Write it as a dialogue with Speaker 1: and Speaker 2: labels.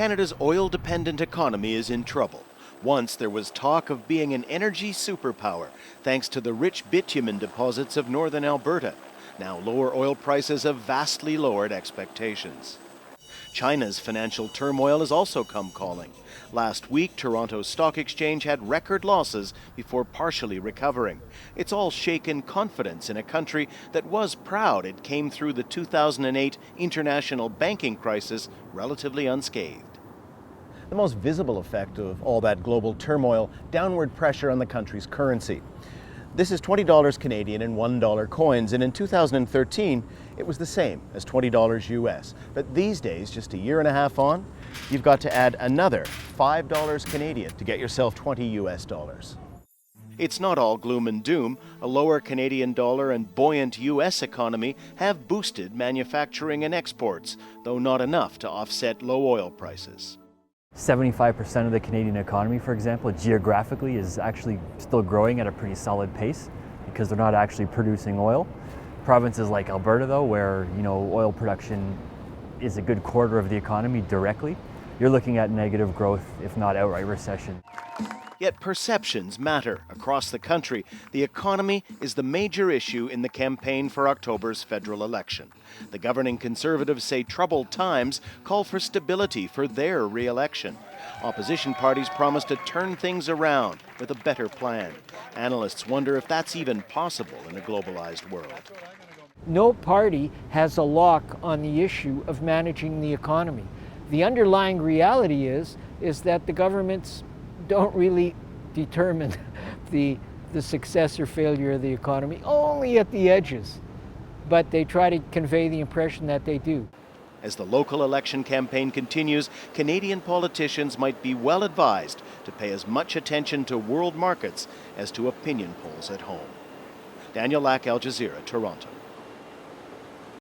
Speaker 1: Canada's oil-dependent economy is in trouble. Once there was talk of being an energy superpower, thanks to the rich bitumen deposits of northern Alberta. Now lower oil prices have vastly lowered expectations. China's financial turmoil has also come calling. Last week, Toronto's stock exchange had record losses before partially recovering. It's all shaken confidence in a country that was proud it came through the 2008 international banking crisis relatively unscathed. The most visible effect of all that global turmoil, downward pressure on the country's currency. This is $20 Canadian and $1 coins, and in 2013, it was the same as $20 US. But these days, just a year and a half on, you've got to add another $5 Canadian to get yourself 20 US dollars. It's not all gloom and doom. A lower Canadian dollar and buoyant US economy have boosted manufacturing and exports, though not enough to offset low oil prices.
Speaker 2: 75% of the Canadian economy, for example, geographically is actually still growing at a pretty solid pace because they're not actually producing oil. Provinces like Alberta, though, where oil production is a good quarter of the economy directly, you're looking at negative growth, if not outright recession.
Speaker 1: Yet perceptions matter across the country. The economy is the major issue in the campaign for October's federal election. The governing Conservatives say troubled times call for stability for their re-election. Opposition parties promise to turn things around with a better plan. Analysts wonder if that's even possible in a globalized world.
Speaker 3: No party has a lock on the issue of managing the economy. The underlying reality is that the governments don't really determine the success or failure of the economy, only at the edges. But they try to convey the impression that they do.
Speaker 1: As the local election campaign continues, Canadian politicians might be well advised to pay as much attention to world markets as to opinion polls at home. Daniel Lack, Al Jazeera, Toronto.